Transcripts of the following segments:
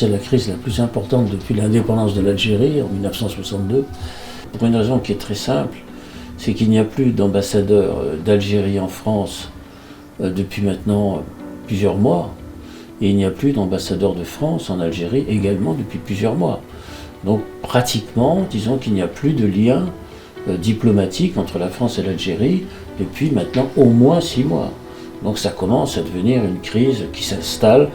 c'est la crise la plus importante depuis l'indépendance de l'Algérie en 1962, pour une raison qui est très simple, c'est qu'il n'y a plus d'ambassadeur d'Algérie en France depuis maintenant plusieurs mois, et il n'y a plus d'ambassadeur de France en Algérie également depuis plusieurs mois. Donc pratiquement, disons qu'il n'y a plus de lien diplomatique entre la France et l'Algérie depuis maintenant au moins 6 mois. Donc ça commence à devenir une crise qui s'installe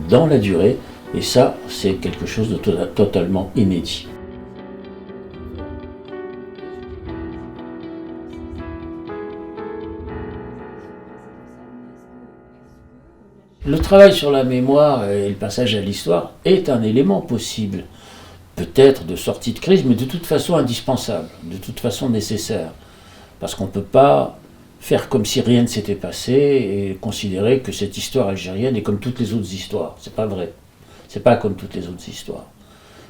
dans la durée, et ça, c'est quelque chose de totalement inédit. Le travail sur la mémoire et le passage à l'histoire est un élément possible, peut-être de sortie de crise, mais de toute façon indispensable, de toute façon nécessaire. Parce qu'on ne peut pas faire comme si rien ne s'était passé et considérer que cette histoire algérienne est comme toutes les autres histoires. C'est pas vrai. C'est pas comme toutes les autres histoires.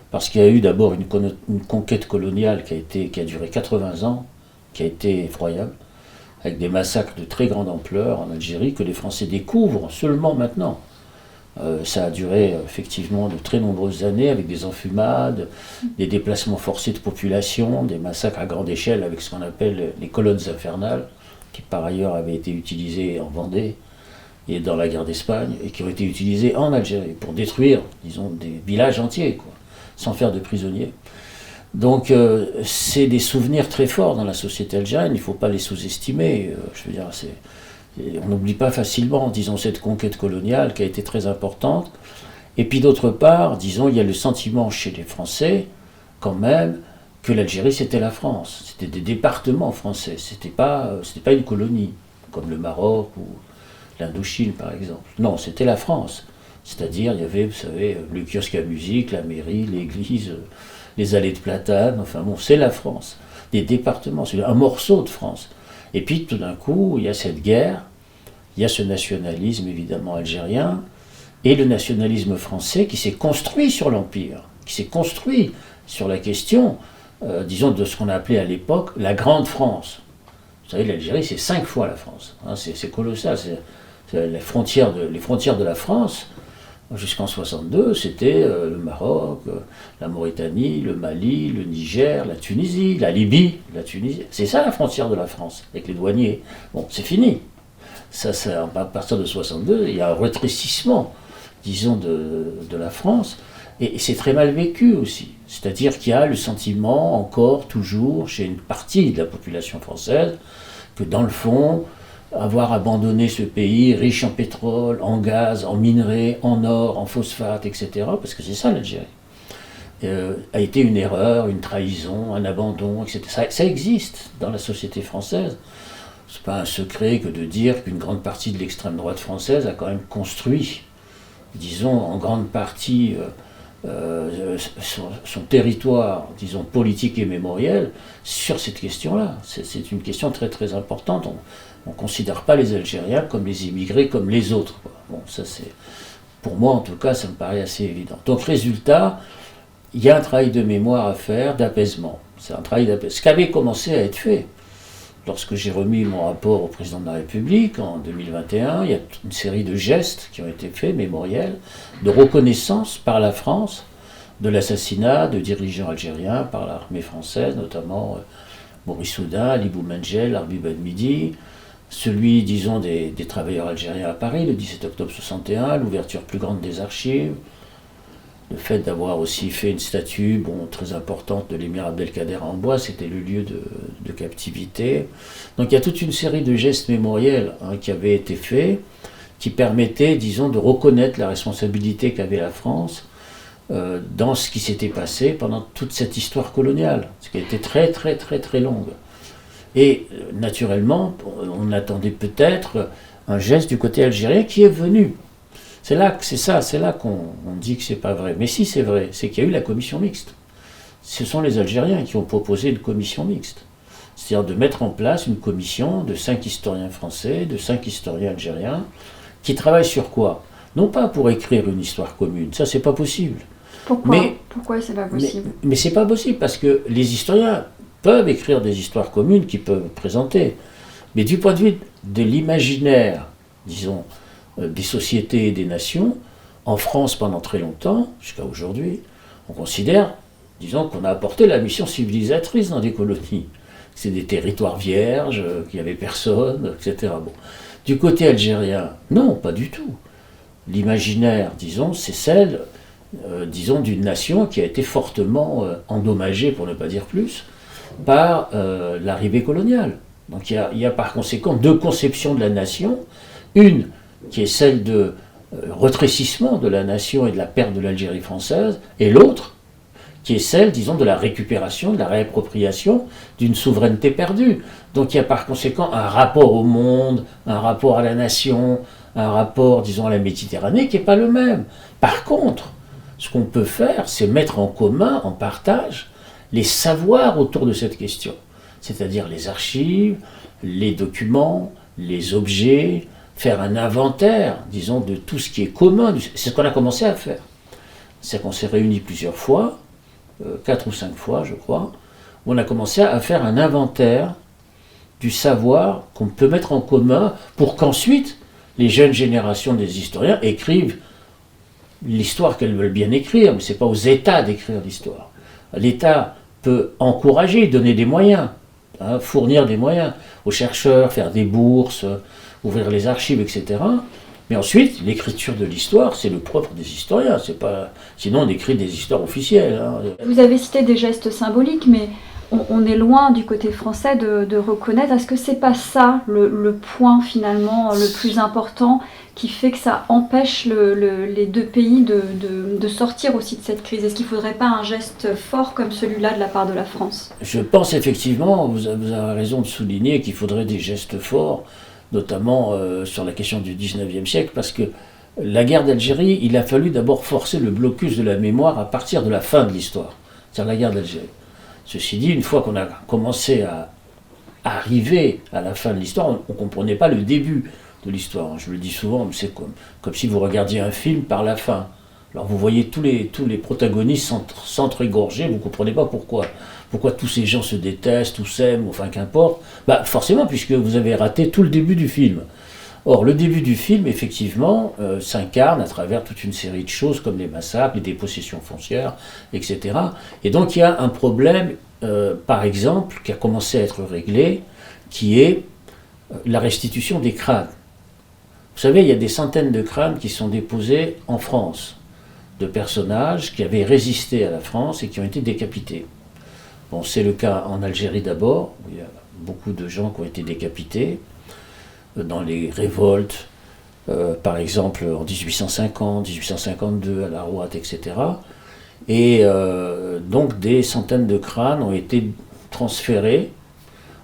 Parce qu'il y a eu d'abord une conquête coloniale qui a duré 80 ans, qui a été effroyable, avec des massacres de très grande ampleur en Algérie que les Français découvrent seulement maintenant. Ça a duré effectivement de très nombreuses années avec des enfumades, des déplacements forcés de population, des massacres à grande échelle avec ce qu'on appelle les colonnes infernales, qui par ailleurs avaient été utilisées en Vendée et dans la guerre d'Espagne, et qui ont été utilisées en Algérie pour détruire, disons, des villages entiers, quoi, sans faire de prisonniers. Donc c'est des souvenirs très forts dans la société algérienne, il ne faut pas les sous-estimer. Je veux dire, on n'oublie pas facilement, disons, cette conquête coloniale qui a été très importante. Et puis d'autre part, disons, il y a le sentiment chez les Français, quand même, que l'Algérie c'était la France. C'était des départements français, c'était pas une colonie, comme le Maroc ou l'Indochine par exemple. Non, c'était la France. C'est-à-dire, il y avait, vous savez, le kiosque à musique, la mairie, l'église, les allées de platanes, enfin bon, c'est la France. Des départements, c'est un morceau de France. Et puis tout d'un coup, il y a cette guerre, il y a ce nationalisme évidemment algérien, et le nationalisme français qui s'est construit sur l'Empire, qui s'est construit sur la question, disons, de ce qu'on a appelé à l'époque la Grande France. Vous savez, l'Algérie, c'est 5 fois la France. Hein, c'est colossal. C'est les frontières de la France, jusqu'en 62, c'était le Maroc, la Mauritanie, le Mali, le Niger, la Tunisie, la Libye, la Tunisie. C'est ça la frontière de la France, avec les douaniers. Bon, c'est fini. Ça, à partir de 62, il y a un rétrécissement, disons, de la France. Et c'est très mal vécu aussi. C'est-à-dire qu'il y a le sentiment, encore, toujours, chez une partie de la population française, que dans le fond, avoir abandonné ce pays riche en pétrole, en gaz, en minerais, en or, en phosphate, etc., parce que c'est ça l'Algérie, a été une erreur, une trahison, un abandon, etc. Ça existe dans la société française. C'est pas un secret que de dire qu'une grande partie de l'extrême droite française a quand même construit, disons, en grande partie son territoire, disons, politique et mémoriel sur cette question-là. C'est une question très très importante. On ne considère pas les Algériens comme les immigrés, comme les autres, quoi. Bon, ça c'est, pour moi en tout cas, ça me paraît assez évident. Donc résultat, il y a un travail de mémoire à faire, d'apaisement. C'est un travail d'apaisement. Ce qui avait commencé à être fait. Lorsque j'ai remis mon rapport au président de la République en 2021, il y a une série de gestes qui ont été faits, mémoriels, de reconnaissance par la France de l'assassinat de dirigeants algériens par l'armée française, notamment Maurice Oudin, Ali Boumengel, Arbi Ben Midi, celui, disons, des travailleurs algériens à Paris, le 17 octobre 61, l'ouverture plus grande des archives, le fait d'avoir aussi fait une statue très importante de l'émir Abdelkader à Amboise, c'était le lieu de captivité. Donc il y a toute une série de gestes mémoriels qui avaient été faits, qui permettaient, disons, de reconnaître la responsabilité qu'avait la France dans ce qui s'était passé pendant toute cette histoire coloniale, ce qui a été très très très très longue. Et naturellement, on attendait peut-être un geste du côté algérien qui est venu. C'est là qu'on dit que c'est pas vrai. Mais si c'est vrai, c'est qu'il y a eu la commission mixte. Ce sont les Algériens qui ont proposé une commission mixte. C'est-à-dire de mettre en place une commission de 5 historiens français, de 5 historiens algériens, qui travaillent sur quoi? Non pas pour écrire une histoire commune, ça c'est pas possible. Pourquoi c'est pas possible? Mais c'est pas possible parce que les historiens peuvent écrire des histoires communes qu'ils peuvent présenter. Mais du point de vue de l'imaginaire, disons, des sociétés et des nations, En France, pendant très longtemps, jusqu'à aujourd'hui, on considère, disons, qu'on a apporté la mission civilisatrice dans des colonies. C'est des territoires vierges, qu'il n'y avait personne, etc. Bon. Du côté algérien, non, pas du tout. L'imaginaire, disons, c'est celle, disons, d'une nation qui a été fortement endommagée, pour ne pas dire plus, par l'arrivée coloniale. Donc il y a par conséquent deux conceptions de la nation. Une qui est celle de retrécissement de la nation et de la perte de l'Algérie française, et l'autre qui est celle, disons, de la récupération, de la réappropriation d'une souveraineté perdue. Donc il y a par conséquent un rapport au monde, un rapport à la nation, un rapport, disons, à la Méditerranée qui n'est pas le même. Par contre, ce qu'on peut faire, c'est mettre en commun, en partage, les savoirs autour de cette question. C'est-à-dire les archives, les documents, les objets, faire un inventaire, disons, de tout ce qui est commun. C'est ce qu'on a commencé à faire. C'est qu'on s'est réunis plusieurs fois, 4 ou 5 fois, je crois, où on a commencé à faire un inventaire du savoir qu'on peut mettre en commun pour qu'ensuite les jeunes générations des historiens écrivent l'histoire qu'elles veulent bien écrire, mais ce n'est pas aux États d'écrire l'histoire. L'État peut encourager, donner des moyens, fournir des moyens aux chercheurs, faire des bourses, ouvrir les archives, etc. Mais ensuite, l'écriture de l'histoire, c'est le propre des historiens. C'est pas... Sinon, on écrit des histoires officielles. Vous avez cité des gestes symboliques, mais on est loin du côté français de reconnaître. Est-ce que c'est pas ça le point finalement le plus important qui fait que ça empêche les deux pays de sortir aussi de cette crise? Est-ce qu'il ne faudrait pas un geste fort comme celui-là de la part de la France? Je pense effectivement, vous avez raison de souligner qu'il faudrait des gestes forts, notamment sur la question du 19e siècle, parce que la guerre d'Algérie, il a fallu d'abord forcer le blocus de la mémoire à partir de la fin de l'histoire, c'est-à-dire la guerre d'Algérie. Ceci dit, une fois qu'on a commencé à arriver à la fin de l'histoire, on ne comprenait pas le début de l'histoire. Je le dis souvent, c'est comme si vous regardiez un film par la fin. Alors vous voyez tous les protagonistes s'entre-égorger, vous ne comprenez pas pourquoi. Pourquoi tous ces gens se détestent ou s'aiment, enfin qu'importe. Forcément, puisque vous avez raté tout le début du film. Or, le début du film, effectivement, s'incarne à travers toute une série de choses comme les massacres, les dépossessions foncières, etc. Et donc il y a un problème, par exemple, qui a commencé à être réglé, qui est la restitution des crânes. Vous savez, il y a des centaines de crânes qui sont déposés en France, de personnages qui avaient résisté à la France et qui ont été décapités. Bon, c'est le cas en Algérie d'abord, où il y a beaucoup de gens qui ont été décapités, dans les révoltes, par exemple en 1850, 1852, à la Rouate, etc. Et donc des centaines de crânes ont été transférés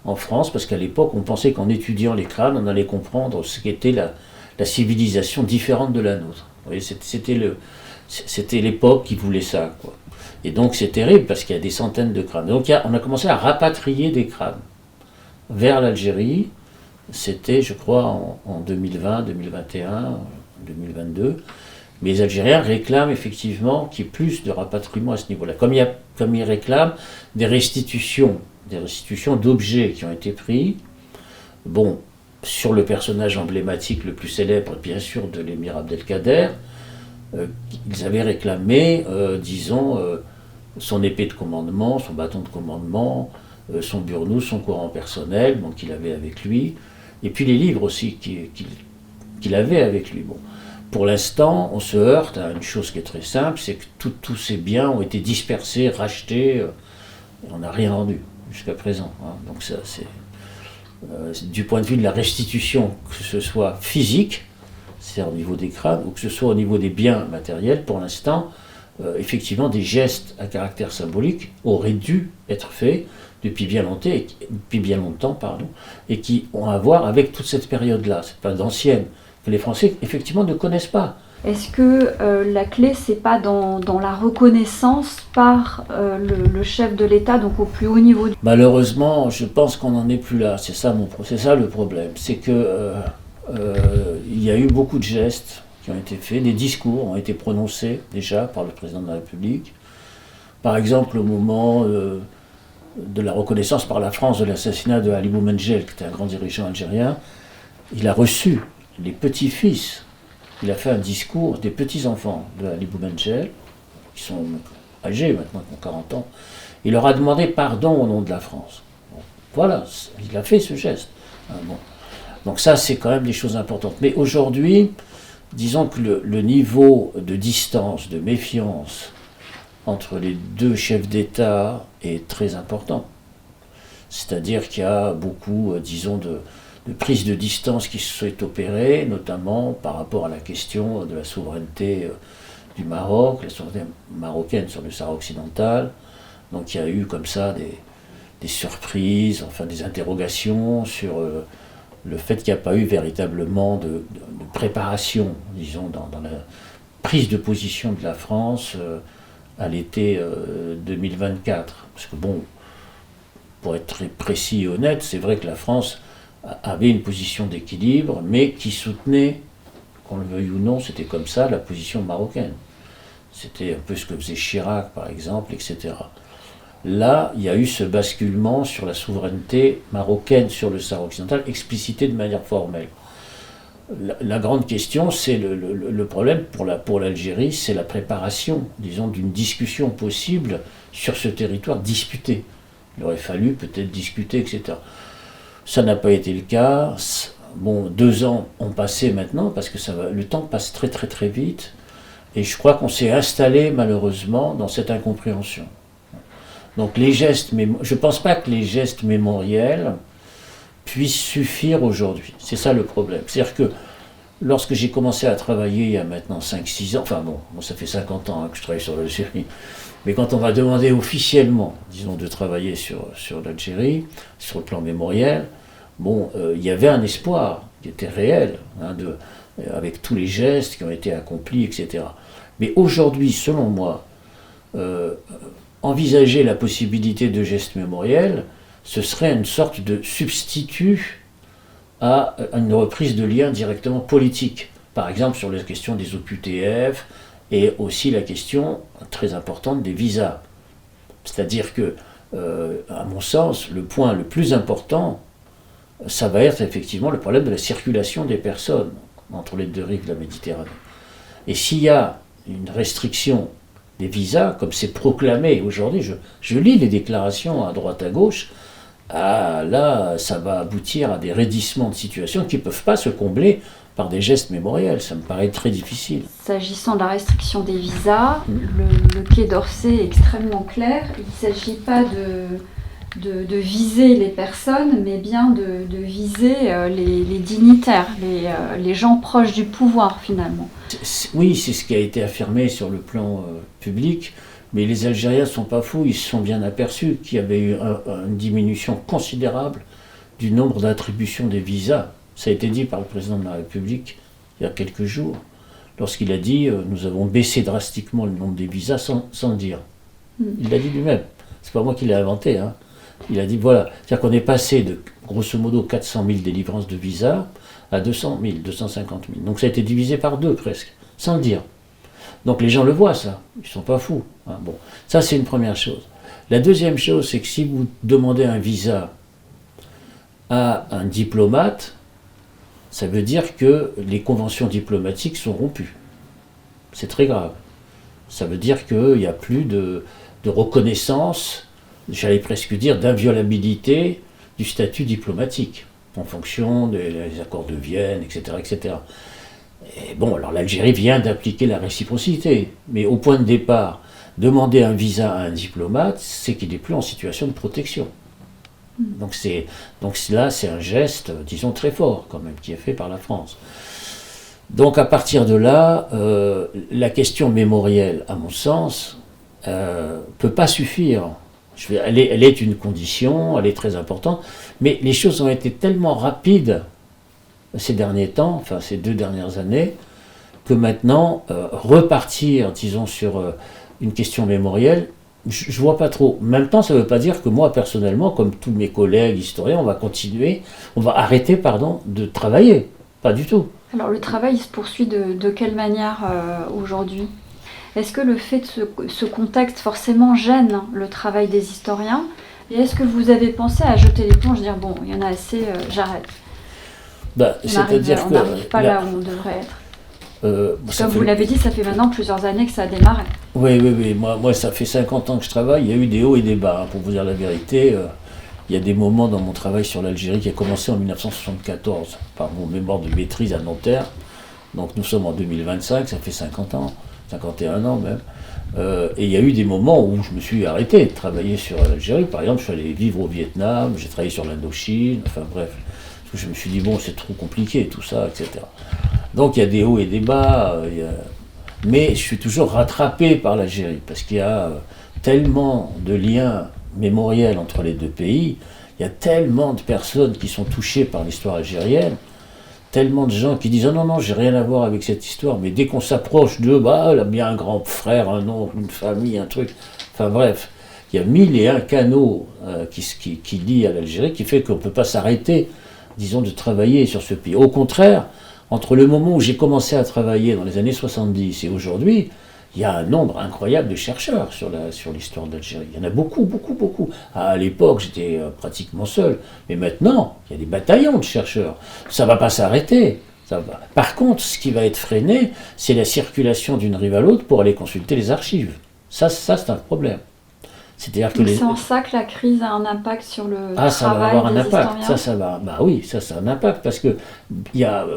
en France, parce qu'à l'époque, on pensait qu'en étudiant les crânes, on allait comprendre ce qu'était la civilisation différente de la nôtre. Vous voyez, c'était l'époque qui voulait ça, quoi. Et donc c'est terrible, parce qu'il y a des centaines de crânes. Donc on a commencé à rapatrier des crânes vers l'Algérie. C'était, je crois, en 2020, 2021, 2022. Mais les Algériens réclament effectivement qu'il y ait plus de rapatriement à ce niveau-là. Comme ils réclament des restitutions d'objets qui ont été pris. Bon, sur le personnage emblématique le plus célèbre, bien sûr, de l'émir Abdelkader, ils avaient réclamé, disons, son épée de commandement, son bâton de commandement, son burnous, son courant personnel, bon, qu'il avait avec lui, et puis les livres aussi qu'il avait avec lui. Bon. Pour l'instant, on se heurte à une chose qui est très simple, c'est que tous ces biens ont été dispersés, rachetés, et on n'a rien rendu jusqu'à présent. Donc ça, c'est du point de vue de la restitution, que ce soit physique, c'est-à-dire au niveau des crânes, ou que ce soit au niveau des biens matériels, pour l'instant, effectivement, des gestes à caractère symbolique auraient dû être faits depuis bien longtemps, et qui ont à voir avec toute cette période-là, cette période ancienne, que les Français, effectivement, ne connaissent pas. Est-ce que la clé, c'est pas dans la reconnaissance par le chef de l'État, donc au plus haut niveau Malheureusement, je pense qu'on n'en est plus là. C'est ça le problème. C'est que il y a eu beaucoup de gestes qui ont été faits, des discours ont été prononcés déjà par le président de la République. Par exemple, au moment de la reconnaissance par la France de l'assassinat de Ali Boumendjel, qui était un grand dirigeant algérien, il a reçu les petits-fils il a fait un discours des petits-enfants de Ali Boumendjel, qui sont âgés maintenant, qui ont 40 ans. Il leur a demandé pardon au nom de la France. Bon, voilà, il a fait ce geste. Bon. Donc ça, c'est quand même des choses importantes. Mais aujourd'hui, disons que le niveau de distance, de méfiance entre les deux chefs d'État est très important. C'est-à-dire qu'il y a beaucoup, disons, de prise de distance qui se sont opérées, notamment par rapport à la question de la souveraineté du Maroc, la souveraineté marocaine sur le Sahara occidental. Donc il y a eu comme ça des surprises, enfin des interrogations sur le fait qu'il n'y a pas eu véritablement de préparation, disons, dans la prise de position de la France à l'été 2024. Parce que bon, pour être très précis et honnête, c'est vrai que la France avait une position d'équilibre, mais qui soutenait, qu'on le veuille ou non, c'était comme ça, la position marocaine. C'était un peu ce que faisait Chirac, par exemple, etc. Là, il y a eu ce basculement sur la souveraineté marocaine sur le Sahara occidental, explicité de manière formelle. La grande question, c'est le problème pour l'Algérie, c'est la préparation, disons, d'une discussion possible sur ce territoire disputé. Il aurait fallu peut-être discuter, etc. Ça n'a pas été le cas. Bon, 2 ans ont passé maintenant, parce que le temps passe très très très vite, et je crois qu'on s'est installé malheureusement dans cette incompréhension. Donc les gestes, je ne pense pas que les gestes mémoriels puissent suffire aujourd'hui. C'est ça le problème. C'est-à-dire que lorsque j'ai commencé à travailler il y a maintenant 5-6 ans, enfin bon, ça fait 50 ans que je travaille sur l'Algérie, mais quand on va demander officiellement, disons, de travailler sur l'Algérie, sur le plan mémoriel, bon, il y avait un espoir qui était réel, avec tous les gestes qui ont été accomplis, etc. Mais aujourd'hui, selon moi, envisager la possibilité de gestes mémoriels, ce serait une sorte de substitut à une reprise de liens directement politiques. Par exemple, sur la question des OQTF et aussi la question très importante des visas. C'est-à-dire que, à mon sens, le point le plus important, ça va être effectivement le problème de la circulation des personnes entre les deux rives de la Méditerranée. Et s'il y a une restriction des visas, comme c'est proclamé aujourd'hui, je lis les déclarations à droite à gauche, là, ça va aboutir à des raidissements de situation qui ne peuvent pas se combler par des gestes mémoriels. Ça me paraît très difficile. S'agissant de la restriction des visas, le Quai d'Orsay est extrêmement clair. Il ne s'agit pas de viser les personnes, mais bien de viser les dignitaires, les gens proches du pouvoir, finalement. Oui, c'est ce qui a été affirmé sur le plan public, mais les Algériens ne sont pas fous, ils se sont bien aperçus qu'il y avait eu une diminution considérable du nombre d'attributions des visas. Ça a été dit par le président de la République il y a quelques jours, lorsqu'il a dit nous avons baissé drastiquement le nombre des visas sans le dire. Il l'a dit lui-même, c'est pas moi qui l'ai inventé, hein. Il a dit voilà, c'est-à-dire qu'on est passé de grosso modo 400 000 délivrances de visas à 200 000, 250 000. Donc ça a été divisé par 2 presque, sans le dire. Donc les gens le voient ça, ils ne sont pas fous. Hein. Bon, ça c'est une première chose. La deuxième chose, c'est que si vous demandez un visa à un diplomate, ça veut dire que les conventions diplomatiques sont rompues. C'est très grave. Ça veut dire qu'il n'y a plus de reconnaissance, j'allais presque dire d'inviolabilité du statut diplomatique, en fonction des accords de Vienne, etc., etc. Et bon, alors l'Algérie vient d'appliquer la réciprocité, mais au point de départ, demander un visa à un diplomate, c'est qu'il n'est plus en situation de protection. Donc là, c'est un geste, disons, très fort, quand même, qui est fait par la France. Donc à partir de là, la question mémorielle, à mon sens, peut pas suffire. Elle est une condition, elle est très importante, mais les choses ont été tellement rapides ces derniers temps, enfin ces 2 dernières années, que maintenant, repartir, disons, sur une question mémorielle, je vois pas trop. En même temps, ça ne veut pas dire que moi, personnellement, comme tous mes collègues historiens, on va arrêter, de travailler. Pas du tout. Alors le travail se poursuit de quelle manière aujourd'hui ? Est-ce que le fait de ce contexte forcément gêne le travail des historiens ? Et est-ce que vous avez pensé à jeter l'éponge, dire bon, il y en a assez, j'arrête ? C'est-à-dire on n'arrive pas là où on devrait être. Comme vous l'avez dit, ça fait maintenant plusieurs années que ça a démarré. Oui. Moi, ça fait 50 ans que je travaille. Il y a eu des hauts et des bas. Pour vous dire la vérité, il y a des moments dans mon travail sur l'Algérie qui a commencé en 1974 par mon mémoire de maîtrise à Nanterre. Donc nous sommes en 2025, ça fait 50 ans, 51 ans même. Et il y a eu des moments où je me suis arrêté de travailler sur l'Algérie. Par exemple, je suis allé vivre au Vietnam, j'ai travaillé sur l'Indochine, enfin bref. Parce que je me suis dit, bon, c'est trop compliqué tout ça, etc. Donc il y a des hauts et des bas, mais je suis toujours rattrapé par l'Algérie, parce qu'il y a tellement de liens mémoriels entre les deux pays, il y a tellement de personnes qui sont touchées par l'histoire algérienne, tellement de gens qui disent « Oh non, non, j'ai rien à voir avec cette histoire », mais dès qu'on s'approche d'eux, bah, il a bien un grand frère, un oncle, une famille, un truc, enfin bref, il y a 1001 canaux qui lient à l'Algérie, qui fait qu'on ne peut pas s'arrêter, disons, de travailler sur ce pays. Au contraire, entre le moment où j'ai commencé à travailler dans les années 70 et aujourd'hui, il y a un nombre incroyable de chercheurs sur l'histoire d'Algérie. Il y en a beaucoup. À l'époque, j'étais pratiquement seul. Mais maintenant, il y a des bataillons de chercheurs. Ça ne va pas s'arrêter. Par contre, ce qui va être freiné, c'est la circulation d'une rive à l'autre pour aller consulter les archives. Ça c'est un problème. C'est-à-dire que c'est en ça que la crise a un impact sur le travail ça va avoir un impact. historiens. Ça va. Bah oui, ça a un impact parce que il y a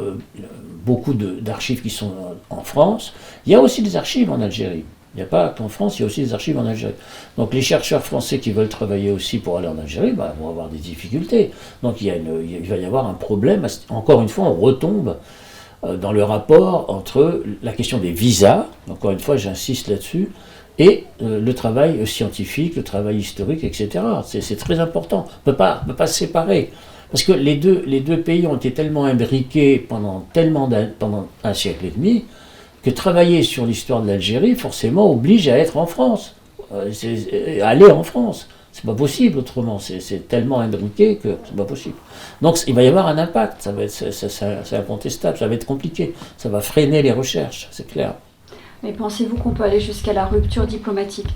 beaucoup d'archives qui sont en France. Il y a aussi des archives en Algérie. Il n'y a pas qu'en France, il y a aussi des archives en Algérie. Donc les chercheurs français qui veulent travailler aussi pour aller en Algérie vont avoir des difficultés. Donc il va y avoir un problème. Encore une fois, on retombe dans le rapport entre la question des visas, encore une fois j'insiste là-dessus, et le travail scientifique, le travail historique, etc. C'est très important. On ne peut pas se séparer. Parce que les deux pays ont été tellement imbriqués pendant un siècle et demi, que travailler sur l'histoire de l'Algérie, forcément, oblige à être en France. Aller en France. C'est pas possible autrement. C'est tellement imbriqué que c'est pas possible. Donc il va y avoir un impact. C'est incontestable. Ça va être compliqué. Ça va freiner les recherches, c'est clair. Mais pensez-vous qu'on peut aller jusqu'à la rupture diplomatique ?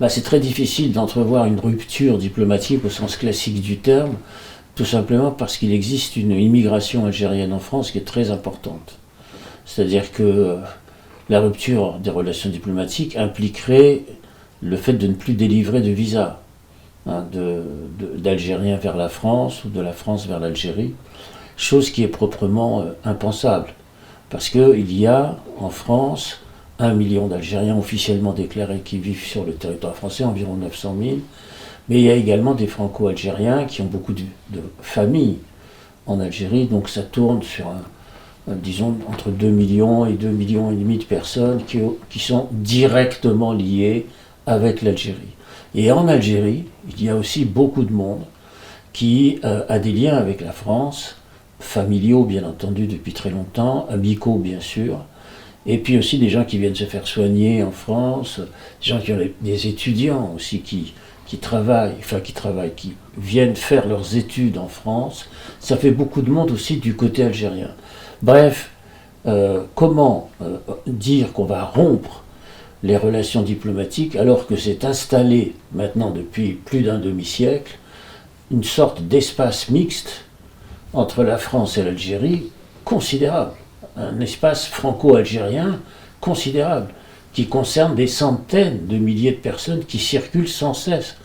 C'est très difficile d'entrevoir une rupture diplomatique au sens classique du terme, tout simplement parce qu'il existe une immigration algérienne en France qui est très importante. C'est-à-dire que la rupture des relations diplomatiques impliquerait le fait de ne plus délivrer de visa d'Algériens vers la France ou de la France vers l'Algérie, chose qui est proprement impensable. Parce qu'il y a en France 1 million d'Algériens officiellement déclarés qui vivent sur le territoire français, environ 900 000, mais il y a également des Franco-Algériens qui ont beaucoup de familles en Algérie, donc ça tourne sur disons entre 2 millions et 2,5 millions de personnes qui sont directement liées avec l'Algérie. Et en Algérie, il y a aussi beaucoup de monde qui a des liens avec la France, familiaux bien entendu depuis très longtemps, amicaux bien sûr, et puis aussi des gens qui viennent se faire soigner en France, des gens qui ont des étudiants aussi qui viennent faire leurs études en France. Ça fait beaucoup de monde aussi du côté algérien. Bref, comment dire qu'on va rompre les relations diplomatiques alors que s'est installé maintenant depuis plus d'un demi-siècle une sorte d'espace mixte entre la France et l'Algérie considérable, un espace franco-algérien considérable qui concerne des centaines de milliers de personnes qui circulent sans cesse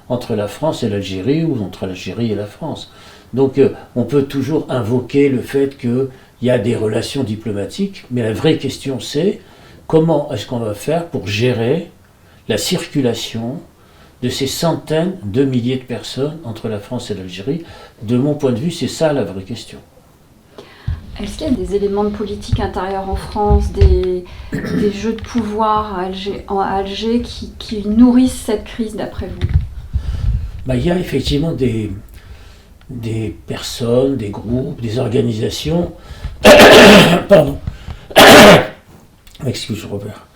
entre la France et l'Algérie ou entre l'Algérie et la France. Donc on peut toujours invoquer le fait qu'il y a des relations diplomatiques, mais la vraie question c'est comment est-ce qu'on va faire pour gérer la circulation de ces centaines de milliers de personnes entre la France et l'Algérie. De mon point de vue, c'est ça la vraie question. Est-ce qu'il y a des éléments de politique intérieure en France, des jeux de pouvoir à Alger qui nourrissent cette crise d'après vous ? Il y a effectivement des personnes, des groupes, des organisations. Pardon. Excuse, Robert.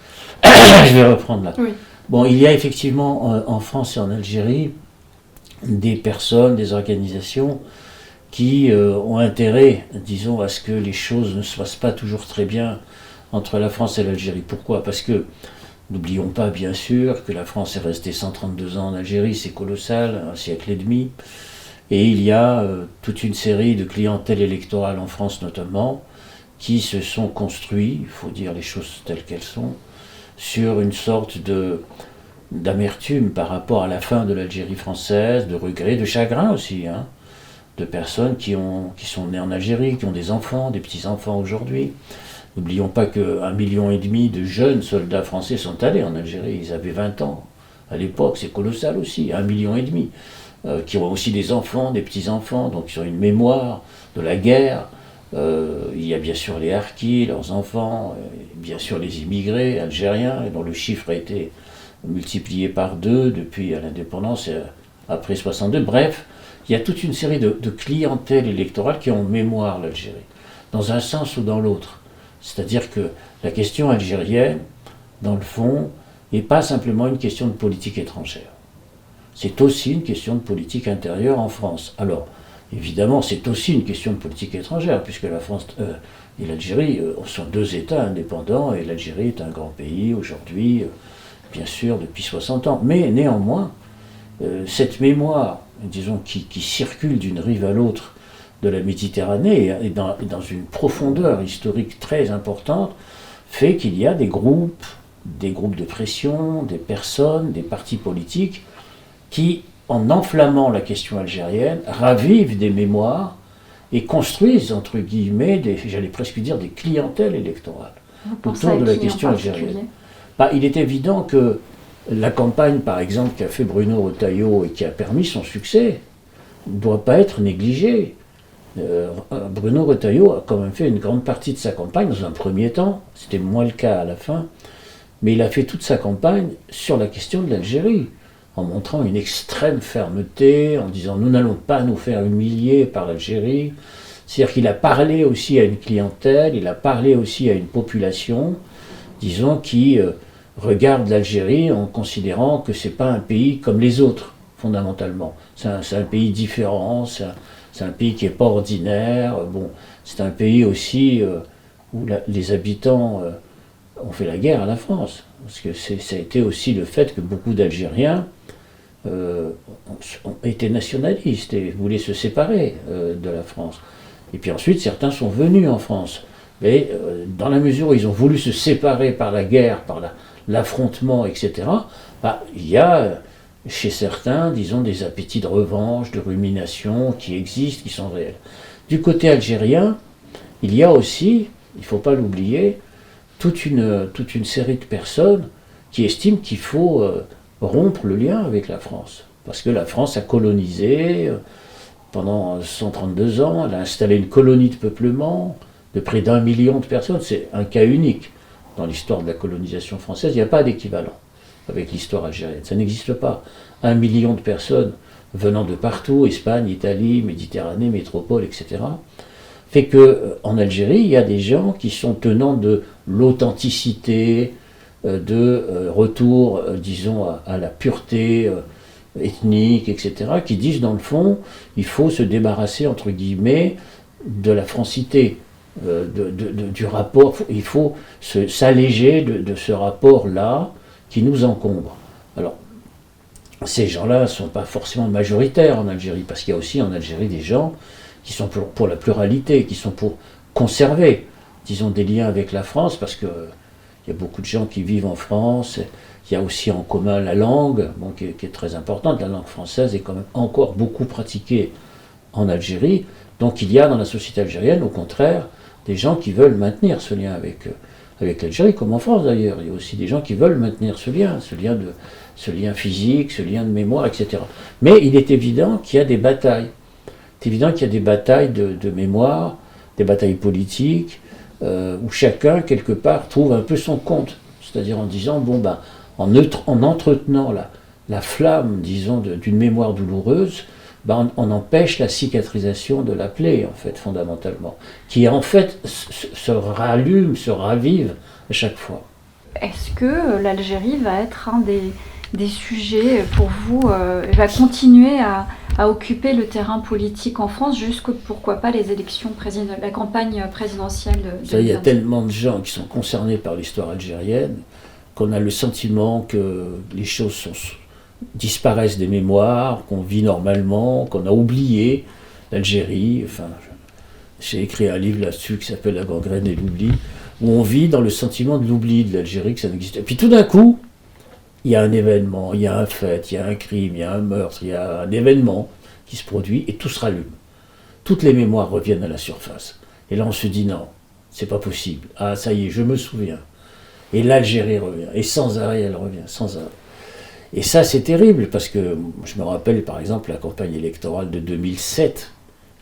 Je vais reprendre là. Oui. Bon, il y a effectivement en France et en Algérie des personnes, des organisations qui ont intérêt, disons, à ce que les choses ne se passent pas toujours très bien entre la France et l'Algérie. Pourquoi ? Parce que, n'oublions pas bien sûr que la France est restée 132 ans en Algérie, c'est colossal, un siècle et demi, et il y a toute une série de clientèles électorales en France notamment, qui se sont construits, il faut dire les choses telles qu'elles sont, sur une sorte d'amertume par rapport à la fin de l'Algérie française, de regret, de chagrin aussi, hein, de personnes qui sont nées en Algérie, qui ont des enfants, des petits-enfants aujourd'hui. N'oublions pas qu'1,5 million de jeunes soldats français sont allés en Algérie, ils avaient 20 ans. À l'époque, c'est colossal aussi, 1,5 million, qui ont aussi des enfants, des petits-enfants, donc ils ont une mémoire de la guerre. Il y a bien sûr les harkis, leurs enfants, bien sûr les immigrés algériens, dont le chiffre a été multiplié par 2 depuis l'indépendance et après 62. Bref, il y a toute une série de clientèles électorales qui ont en mémoire l'Algérie, dans un sens ou dans l'autre. C'est-à-dire que la question algérienne, dans le fond, n'est pas simplement une question de politique étrangère. C'est aussi une question de politique intérieure en France. Alors, évidemment, c'est aussi une question de politique étrangère, puisque la France et l'Algérie sont 2 États indépendants, et l'Algérie est un grand pays aujourd'hui, bien sûr, depuis 60 ans. Mais néanmoins, cette mémoire, disons, qui circule d'une rive à l'autre de la Méditerranée, et dans une profondeur historique très importante, fait qu'il y a des groupes de pression, des personnes, des partis politiques, qui, en enflammant la question algérienne, ravivent des mémoires et construisent, entre guillemets, j'allais presque dire, des clientèles électorales autour de la question algérienne. Il est évident que la campagne, par exemple, qu'a fait Bruno Retailleau et qui a permis son succès, ne doit pas être négligée. Bruno Retailleau a quand même fait une grande partie de sa campagne dans un premier temps, c'était moins le cas à la fin, mais il a fait toute sa campagne sur la question de l'Algérie, en montrant une extrême fermeté, en disant nous n'allons pas nous faire humilier par l'Algérie. C'est-à-dire qu'il a parlé aussi à une clientèle, il a parlé aussi à une population, disons, qui regarde l'Algérie en considérant que c'est pas un pays comme les autres, fondamentalement. C'est un pays différent, c'est un pays qui n'est pas ordinaire. Bon, c'est un pays aussi où les habitants ont fait la guerre à la France. Parce que ça a été aussi le fait que beaucoup d'Algériens ont été nationalistes et voulaient se séparer de la France. Et puis ensuite, certains sont venus en France. Mais dans la mesure où ils ont voulu se séparer par la guerre, par l'affrontement, etc., il y a chez certains, disons, des appétits de revanche, de rumination qui existent, qui sont réels. Du côté algérien, il y a aussi, il ne faut pas l'oublier, toute une série de personnes qui estiment qu'il faut rompre le lien avec la France. Parce que la France a colonisé pendant 132 ans, elle a installé une colonie de peuplement de près d'1 million de personnes. C'est un cas unique dans l'histoire de la colonisation française. Il n'y a pas d'équivalent avec l'histoire algérienne. Ça n'existe pas. 1 million de personnes venant de partout, Espagne, Italie, Méditerranée, métropole, etc., fait qu'en Algérie, il y a des gens qui sont tenants de l'authenticité, de retour, disons, à la pureté ethnique, etc., qui disent, dans le fond, il faut se débarrasser, entre guillemets, de la francité, du rapport, il faut s'alléger de ce rapport-là qui nous encombre. Alors, ces gens-là ne sont pas forcément majoritaires en Algérie, parce qu'il y a aussi en Algérie des gens qui sont pour la pluralité, qui sont pour conserver, disons, des liens avec la France, parce qu'il y a beaucoup de gens qui vivent en France. Il y a aussi en commun la langue, qui est très importante. La langue française est quand même encore beaucoup pratiquée en Algérie. Donc il y a dans la société algérienne, au contraire, des gens qui veulent maintenir ce lien avec l'Algérie, comme en France d'ailleurs. Il y a aussi des gens qui veulent maintenir ce lien physique, ce lien de mémoire, etc. Mais il est évident qu'il y a des batailles. C'est évident qu'il y a des batailles de mémoire, des batailles politiques, où chacun, quelque part, trouve un peu son compte. C'est-à-dire en disant, en entretenant la flamme, disons, d'une mémoire douloureuse, on empêche la cicatrisation de la plaie, en fait, fondamentalement, qui, en fait, se rallume, se ravive à chaque fois. Est-ce que l'Algérie va être un des sujets, pour vous, va continuer à occuper le terrain politique en France, jusqu'à, pourquoi pas, les élections la campagne présidentielle de il y a tellement de gens qui sont concernés par l'histoire algérienne qu'on a le sentiment que les choses disparaissent des mémoires, qu'on vit normalement, qu'on a oublié l'Algérie. Enfin, J'ai écrit un livre là-dessus qui s'appelle La gangrène et l'oubli, où on vit dans le sentiment de l'oubli de l'Algérie, que ça n'existe pas. Et puis tout d'un coup, il y a un événement, il y a un fait, il y a un crime, il y a un meurtre, il y a un événement qui se produit et tout se rallume. Toutes les mémoires reviennent à la surface. Et là, on se dit non, c'est pas possible. Ah, ça y est, je me souviens. Et l'Algérie revient. Et sans arrêt, elle revient, sans arrêt. Et ça, c'est terrible, parce que je me rappelle, par exemple, la campagne électorale de 2007,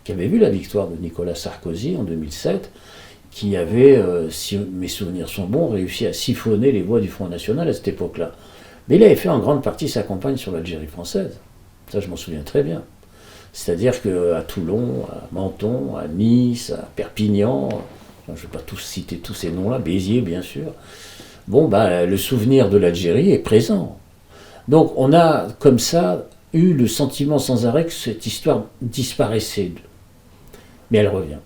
qui avait vu la victoire de Nicolas Sarkozy en 2007, qui avait, si mes souvenirs sont bons, réussi à siphonner les voix du Front National à cette époque-là. Mais il avait fait en grande partie sa campagne sur l'Algérie française. Ça, je m'en souviens très bien. C'est-à-dire qu'à Toulon, à Menton, à Nice, à Perpignan, je ne vais pas tous citer tous ces noms-là, Béziers bien sûr, bon, le souvenir de l'Algérie est présent. Donc on a comme ça eu le sentiment sans arrêt que cette histoire disparaissait. Mais elle revient.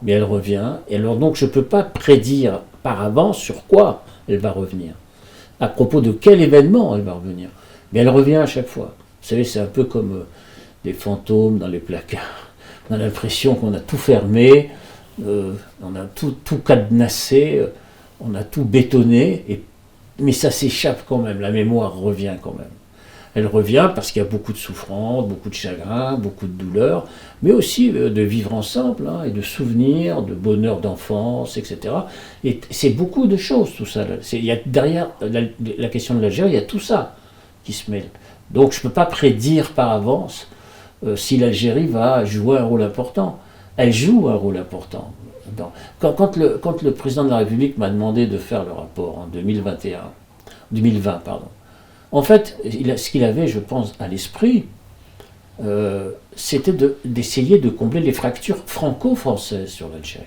Mais elle revient, et alors donc je ne peux pas prédire par avance sur quoi elle va revenir. À propos de quel événement elle va revenir. Mais elle revient à chaque fois. Vous savez, c'est un peu comme des fantômes dans les placards. On a l'impression qu'on a tout fermé, on a tout cadenassé, on a tout bétonné, mais ça s'échappe quand même, la mémoire revient quand même. Elle revient parce qu'il y a beaucoup de souffrance, beaucoup de chagrin, beaucoup de douleur, mais aussi de vivre ensemble, et de souvenirs, de bonheur d'enfance, etc. Et c'est beaucoup de choses, tout ça. Il y a derrière la question de l'Algérie, il y a tout ça qui se mêle. Donc je ne peux pas prédire par avance si l'Algérie va jouer un rôle important. Elle joue un rôle important. Quand le président de la République m'a demandé de faire le rapport en 2020, en fait, ce qu'il avait, je pense, à l'esprit, c'était d'essayer de combler les fractures franco-françaises sur l'Algérie.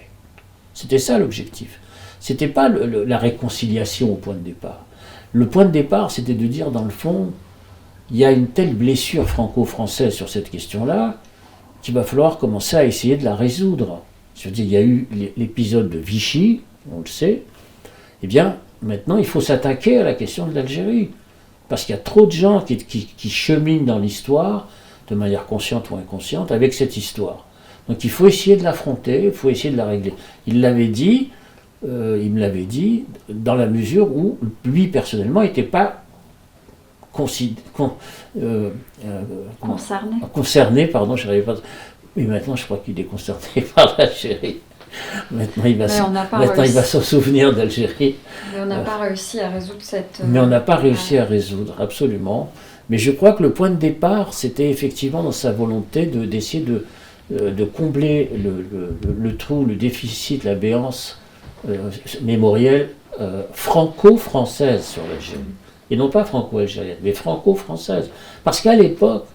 C'était ça l'objectif. C'était pas la réconciliation au point de départ. Le point de départ, c'était de dire, dans le fond, il y a une telle blessure franco-française sur cette question-là qu'il va falloir commencer à essayer de la résoudre. Je veux dire, il y a eu l'épisode de Vichy, on le sait. Eh bien, maintenant, il faut s'attaquer à la question de l'Algérie. Parce qu'il y a trop de gens qui cheminent dans l'histoire, de manière consciente ou inconsciente, avec cette histoire. Donc il faut essayer de l'affronter, il faut essayer de la régler. Il me l'avait dit, dans la mesure où lui, personnellement, n'était pas concerné, j'arrivais pas. Mais maintenant, je crois qu'il est concerné par l'Algérie. Maintenant, il va s'en souvenir d'Algérie. Mais on n'a pas réussi à résoudre cette... Mais on n'a pas réussi à résoudre, absolument. Mais je crois que le point de départ, c'était effectivement dans sa volonté d'essayer de combler le trou, le déficit, la béance mémorielle franco-française sur l'Algérie. Et non pas franco-algérienne, mais franco-française. Parce qu'à l'époque,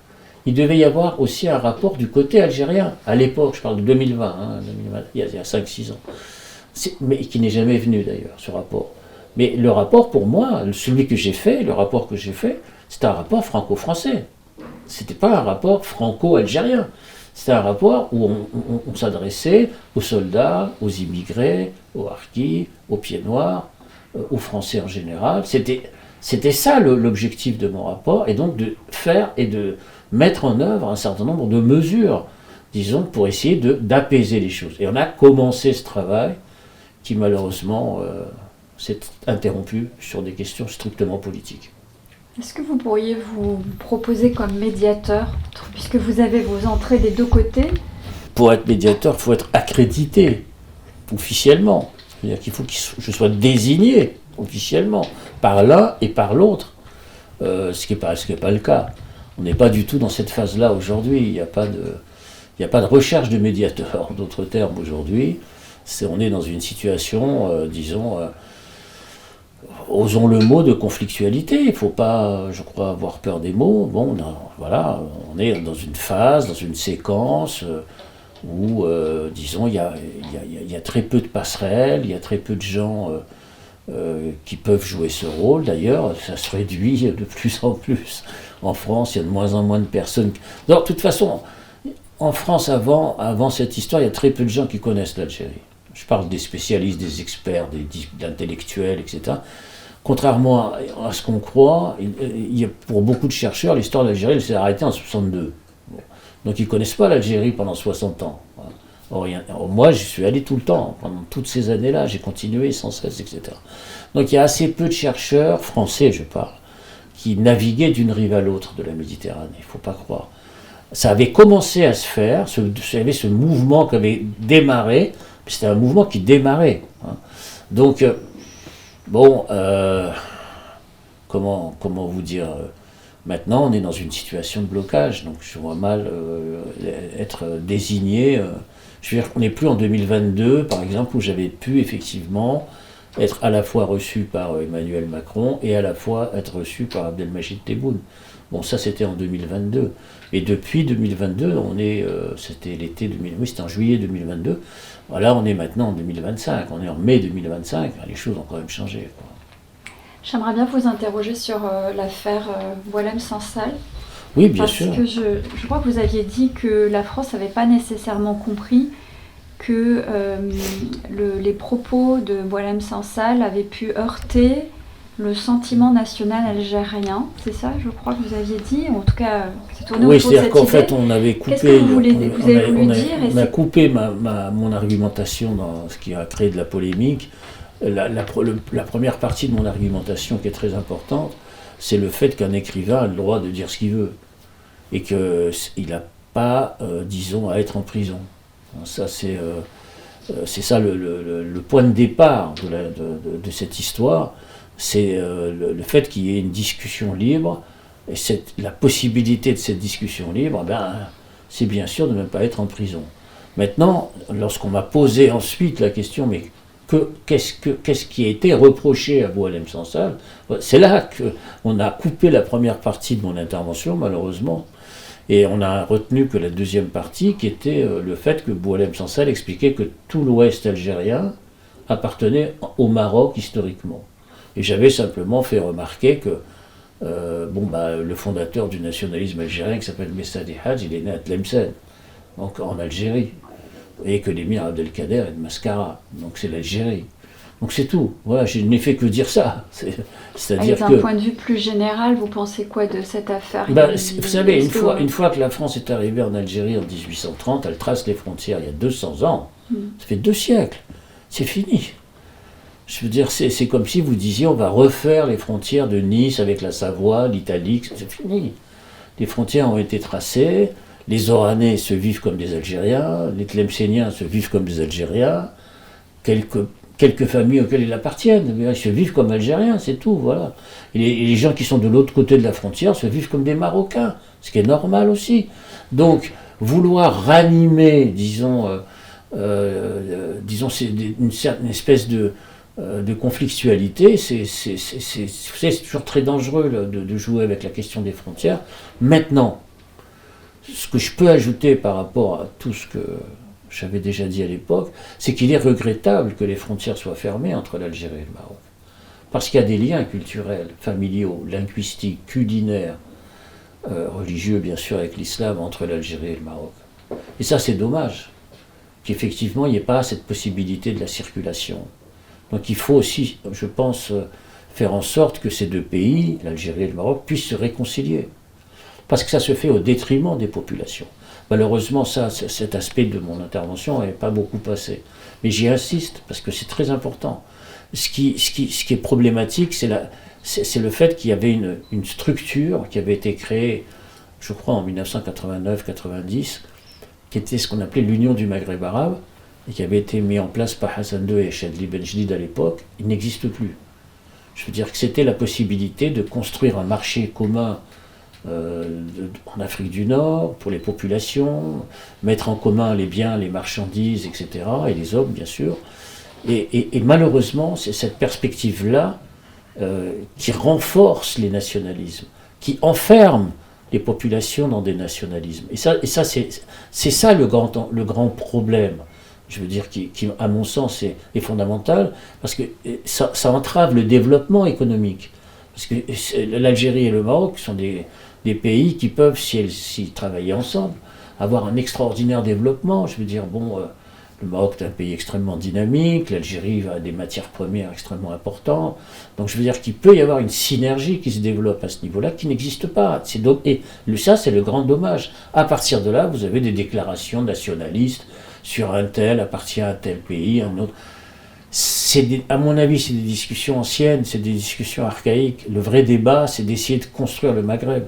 il devait y avoir aussi un rapport du côté algérien. À l'époque, je parle de 2020, il y a 5-6 ans. Mais qui n'est jamais venu d'ailleurs, ce rapport. Mais le rapport, pour moi, le rapport que j'ai fait, c'était un rapport franco-français. C'était pas un rapport franco-algérien. C'était un rapport où on s'adressait aux soldats, aux immigrés, aux harkis, aux pieds noirs, aux Français en général. C'était ça l'objectif de mon rapport, et donc de faire et de mettre en œuvre un certain nombre de mesures, disons, pour essayer d'apaiser les choses. Et on a commencé ce travail qui, malheureusement, s'est interrompu sur des questions strictement politiques. Est-ce que vous pourriez vous proposer comme médiateur, puisque vous avez vos entrées des deux côtés? Pour être médiateur, il faut être accrédité officiellement. C'est-à-dire qu'il faut que je sois désigné officiellement par l'un et par l'autre, ce qui n'est pas le cas. On n'est pas du tout dans cette phase-là aujourd'hui. Il n'y a pas de recherche de médiateur. En d'autres termes, aujourd'hui, on est dans une situation, disons, osons le mot, de conflictualité. Il ne faut pas, je crois, avoir peur des mots. Bon, voilà, on est dans une phase, dans une séquence où, disons, il y a très peu de passerelles, il y a très peu de gens qui peuvent jouer ce rôle. D'ailleurs, ça se réduit de plus en plus. En France, il y a de moins en moins de personnes. Alors, de toute façon, en France, avant cette histoire, il y a très peu de gens qui connaissent l'Algérie. Je parle des spécialistes, des experts, d'intellectuels, etc. Contrairement à ce qu'on croit, pour beaucoup de chercheurs, l'histoire de l'Algérie s'est arrêtée en 62. Donc ils ne connaissent pas l'Algérie pendant 60 ans. Moi, je suis allé tout le temps, pendant toutes ces années-là, j'ai continué sans cesse, etc. Donc il y a assez peu de chercheurs, français je parle, qui naviguaient d'une rive à l'autre de la Méditerranée, il ne faut pas croire. Ça avait commencé à se faire, il y avait ce mouvement qui avait démarré, c'était un mouvement qui démarrait. Hein. Donc, comment vous dire, maintenant on est dans une situation de blocage, donc je vois mal être désigné. Je veux dire qu'on n'est plus en 2022, par exemple, où j'avais pu effectivement être à la fois reçu par Emmanuel Macron et à la fois être reçu par Abdelmajid Tebboune. Bon, ça c'était en 2022. Et depuis 2022, c'était l'été 2000, oui, c'était en juillet 2022. Voilà, on est maintenant en 2025, on est en mai 2025, les choses ont quand même changé, quoi. J'aimerais bien vous interroger sur l'affaire Boualem Sansal. Oui, bien sûr. Parce que je crois que vous aviez dit que la France n'avait pas nécessairement compris que les propos de Boualem Sansal avaient pu heurter le sentiment national algérien. C'est ça, je crois que vous aviez dit. En tout cas, c'est tourné autour de cette idée. Oui, c'est-à-dire qu'en fait, on avait coupé... Qu'est-ce que vous avez voulu dire on a coupé mon argumentation dans ce qui a créé de la polémique. La première partie de mon argumentation, qui est très importante, c'est le fait qu'un écrivain a le droit de dire ce qu'il veut. Et qu'il n'a pas, disons, à être en prison. Ça, c'est ça le point de départ de cette histoire, c'est le fait qu'il y ait une discussion libre, et la possibilité de cette discussion libre, c'est bien sûr de ne pas être en prison. Maintenant, lorsqu'on m'a posé ensuite la question, mais qu'est-ce qui a été reproché à Boualem Sansal, c'est là qu'on a coupé la première partie de mon intervention, malheureusement, et on a retenu que la deuxième partie, qui était le fait que Boualem Sansal expliquait que tout l'ouest algérien appartenait au Maroc historiquement. Et j'avais simplement fait remarquer que le fondateur du nationalisme algérien, qui s'appelle Messadi Hadj, il est né à Tlemcen, donc en Algérie, et que l'émir Abdelkader est de Mascara, donc c'est l'Algérie. Donc c'est tout. Voilà, je n'ai fait que dire ça. C'est-à-dire d'un point de vue plus général, vous pensez quoi de cette affaire? Vous savez, une fois que la France est arrivée en Algérie en 1830, elle trace les frontières il y a 200 ans. Ça fait 2 siècles. C'est fini. Je veux dire, c'est comme si vous disiez on va refaire les frontières de Nice avec la Savoie, l'Italie. C'est fini. Les frontières ont été tracées. Les Oranais se vivent comme des Algériens. Les Tlemcéniens se vivent comme des Algériens. Quelques familles auxquelles ils appartiennent, mais ils se vivent comme Algériens, c'est tout, voilà. Et les gens qui sont de l'autre côté de la frontière se vivent comme des Marocains, ce qui est normal aussi. Donc, vouloir ranimer, disons, c'est une espèce de conflictualité, c'est toujours très dangereux de jouer avec la question des frontières. Maintenant, ce que je peux ajouter par rapport à tout ce que j'avais déjà dit à l'époque, c'est qu'il est regrettable que les frontières soient fermées entre l'Algérie et le Maroc. Parce qu'il y a des liens culturels, familiaux, linguistiques, culinaires, religieux bien sûr avec l'islam, entre l'Algérie et le Maroc. Et ça c'est dommage, qu'effectivement il n'y ait pas cette possibilité de la circulation. Donc il faut aussi, je pense, faire en sorte que ces 2 pays, l'Algérie et le Maroc, puissent se réconcilier. Parce que ça se fait au détriment des populations. Malheureusement, cet aspect de mon intervention n'est pas beaucoup passé. Mais j'y insiste, parce que c'est très important. Ce qui est problématique, c'est le fait qu'il y avait une structure qui avait été créée, je crois, en 1989-90, qui était ce qu'on appelait l'Union du Maghreb arabe, et qui avait été mis en place par Hassan II et Chadli Ben Jdid à l'époque. Il n'existe plus. Je veux dire que c'était la possibilité de construire un marché commun en Afrique du Nord, pour les populations, mettre en commun les biens, les marchandises, etc., et les hommes, bien sûr. Et malheureusement, c'est cette perspective-là qui renforce les nationalismes, qui enferme les populations dans des nationalismes. Et ça c'est ça le grand problème, je veux dire, qui à mon sens, est fondamental, parce que ça entrave le développement économique. Parce que l'Algérie et le Maroc sont des pays qui peuvent, s'ils travaillaient ensemble, avoir un extraordinaire développement. Je veux dire, le Maroc est un pays extrêmement dynamique, l'Algérie a des matières premières extrêmement importantes. Donc je veux dire qu'il peut y avoir une synergie qui se développe à ce niveau-là, qui n'existe pas. Et ça, c'est le grand dommage. À partir de là, vous avez des déclarations nationalistes sur un tel appartient à tel pays, un autre. À mon avis, c'est des discussions anciennes, c'est des discussions archaïques. Le vrai débat, c'est d'essayer de construire le Maghreb.